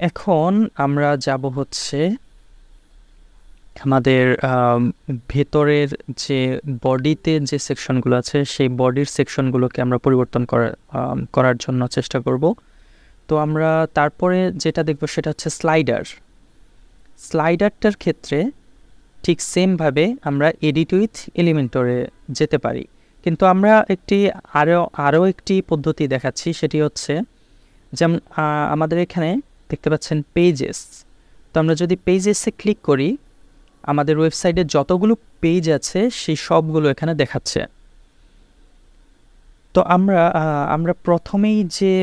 এখন আমরা যাব হচ্ছে আমাদের ভেতরের যে বডিতে যে সেকশনগুলো আছে সেই বডির সেকশনগুলোকে আমরা পরিবর্তন করার জন্য চেষ্টা করব। তো আমরা তারপরে যেটা দেখব সেটা হচ্ছে স্লাইডারটার ক্ষেত্রে ঠিক সেমভাবে আমরা এডিট উইথ এলিমেন্টরে যেতে পারি, কিন্তু আমরা আরও একটি পদ্ধতি দেখাচ্ছি। সেটি হচ্ছে যেমন আমাদের এখানে দেখতে পাচ্ছেন পেজেস। তো আমরা যদি পেজেসে ক্লিক করি, আমাদের ওয়েবসাইটে যতগুলো পেজ আছে সেই সবগুলো এখানে দেখাচ্ছে। তো আমরা প্রথমেই যে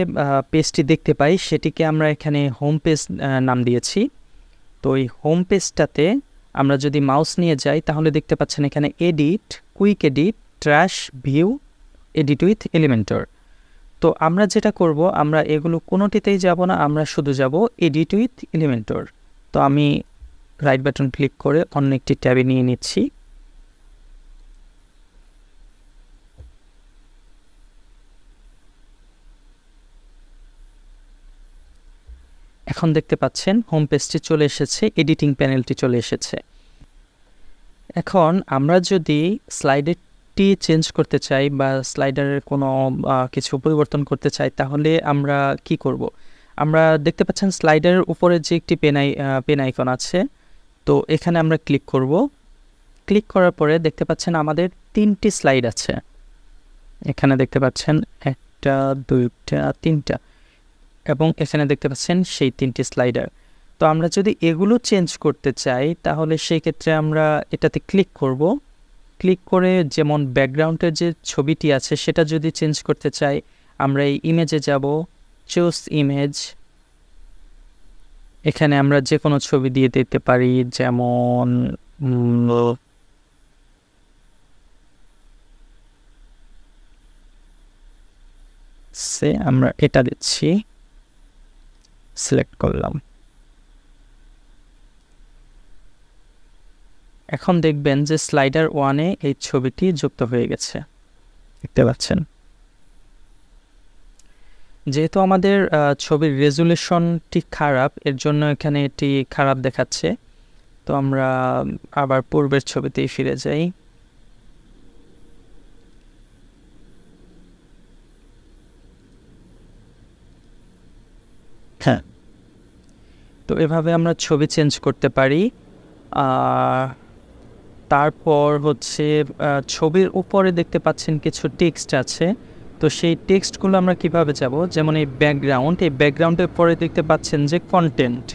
পেজটি দেখতে পাই সেটিকে আমরা এখানে হোম পেজ নাম দিয়েছি। তো এই হোম পেজটাতে আমরা যদি মাউস নিয়ে যাই তাহলে দেখতে পাচ্ছেন এখানে edit, quick edit, trash, view, edit with Elementor. তো আমরা যেটা করব, আমরা এগুলো কোনোটিতেই যাব না, আমরা শুধু যাব এডিট উইথ এলিমেন্টর। তো আমি রাইট বাটন ক্লিক করে অন্য একটি ট্যাবে নিয়ে নিচ্ছি। এখন দেখতে পাচ্ছেন হোম পেজটি চলে এসেছে, এডিটিং প্যানেলটি চলে এসেছে। এখন আমরা যদি স্লাইডারটি চেঞ্জ করতে চাই বা স্লাইডারের কোনো কিছু পরিবর্তন করতে চাই তাহলে আমরা কি করব? আমরা দেখতে পাচ্ছেন স্লাইডারের উপরে যে একটি পেন আইকন আছে, তো এখানে আমরা ক্লিক করব। ক্লিক করার পরে দেখতে পাচ্ছেন আমাদের 3টি স্লাইড আছে। এখানে দেখতে পাচ্ছেন 1টা, 2টা, 3টা, এবং এখানে দেখতে পাচ্ছেন সেই 3টি স্লাইডার। তো আমরা যদি এগুলো চেঞ্জ করতে চাই তাহলে সেই ক্ষেত্রে আমরা এটাতে ক্লিক করব। ক্লিক করে যেমন ব্যাকগ্রাউন্ডের যে ছবিটি আছে সেটা যদি চেঞ্জ করতে চাই, আমরা এই ইমেজে যাব, চুজ ইমেজ। এখানে আমরা যে কোনো ছবি দিয়ে দিতে পারি, যেমন আমরা এটা দিচ্ছি, সিলেক্ট করলাম। এখন দেখবেন যে স্লাইডার 1-এ এই ছবিটি যুক্ত হয়ে গেছে, দেখতে পাচ্ছেন। যেহেতু আমাদের ছবির রেজুলেশনটি খারাপ, এর জন্য এখানে এটি খারাপ দেখাচ্ছে। তো আমরা আবার পূর্বের ছবিতেই ফিরে যাই। হ্যাঁ, তো এভাবে আমরা ছবি চেঞ্জ করতে পারি। তারপর হচ্ছে ছবির উপরে দেখতে পাচ্ছেন কিছু টেক্সট আছে। তো সেই টেক্সটগুলো আমরা কিভাবে যাব? যেমন এই ব্যাকগ্রাউন্ডের পরে দেখতে পাচ্ছেন যে কন্টেন্ট।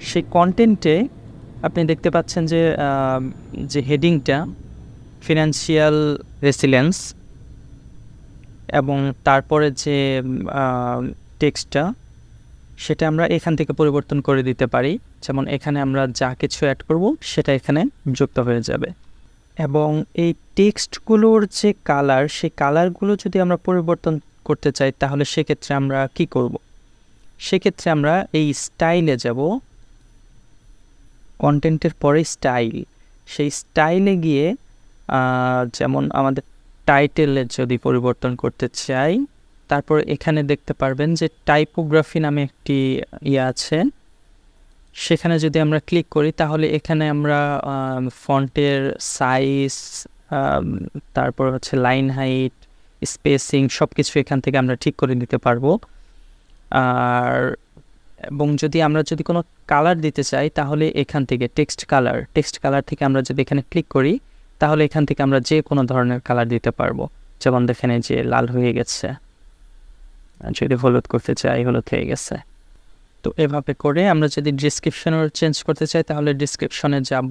সেই কন্টেন্টে আপনি দেখতে পাচ্ছেন যে হেডিংটা ফিনান্সিয়াল রেসিলিয়েন্স, এবং তারপরে যে টেক্সটটা সেটা আমরা এখান থেকে পরিবর্তন করে দিতে পারি। যেমন এখানে আমরা যা কিছু অ্যাড করব সেটা এখানে যুক্ত হয়ে যাবে। এবং এই টেক্সটগুলোর যে কালার, সেই কালারগুলো যদি আমরা পরিবর্তন করতে চাই তাহলে সেক্ষেত্রে আমরা কি করব? সেক্ষেত্রে আমরা এই স্টাইলে যাব, কন্টেন্টের পরে স্টাইল। সেই স্টাইলে গিয়ে যেমন আমাদের টাইটেলের যদি পরিবর্তন করতে চাই, তারপর এখানে দেখতে পারবেন যে টাইপোগ্রাফি নামে একটি আছে। সেখানে যদি আমরা ক্লিক করি তাহলে এখানে আমরা ফন্টের সাইজ, তারপর হচ্ছে লাইন হাইট, স্পেসিং সব কিছু এখান থেকে আমরা ঠিক করে নিতে পারবো। এবং আমরা যদি কোনো কালার দিতে চাই তাহলে এখান থেকে টেক্সট কালার থেকে আমরা যদি এখানে ক্লিক করি তাহলে এখান থেকে আমরা যে কোনো ধরনের কালার দিতে পারবো। যেমন দেখেন যে লাল হয়ে গেছে, যদি হলুদ করতে চাই হলুদ হয়ে গেছে। তো এভাবে করে আমরা যদি ডিসক্রিপশনও চেঞ্জ করতে চাই তাহলে ডিসক্রিপশনে যাব,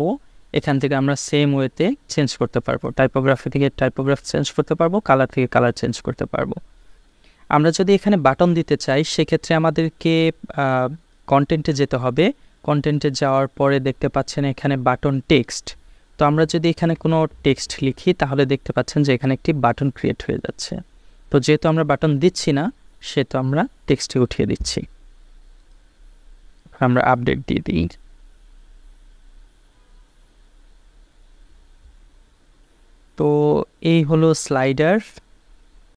এখান থেকে আমরা সেম ওয়েতে চেঞ্জ করতে পারবো। টাইপোগ্রাফি থেকে টাইপোগ্রাফি চেঞ্জ করতে পারবো, কালার থেকে কালার চেঞ্জ করতে পারবো। আমরা যদি এখানে বাটন দিতে চাই সেক্ষেত্রে আমাদেরকে কন্টেন্টে যেতে হবে। কন্টেন্টে যাওয়ার পরে দেখতে পাচ্ছেন এখানে বাটন টেক্সট। তো আমরা যদি এখানে কোনো টেক্সট লিখি তাহলে দেখতে পাচ্ছেন যে এখানে একটি বাটন ক্রিয়েট হয়ে যাচ্ছে। তো যেহেতু আমরা বাটন দিচ্ছি না সেহেতু আমরা টেক্সটে উঠিয়ে দিচ্ছি। আমরা আপডেট দিয়ে দিই। তো এই হলো স্লাইডার।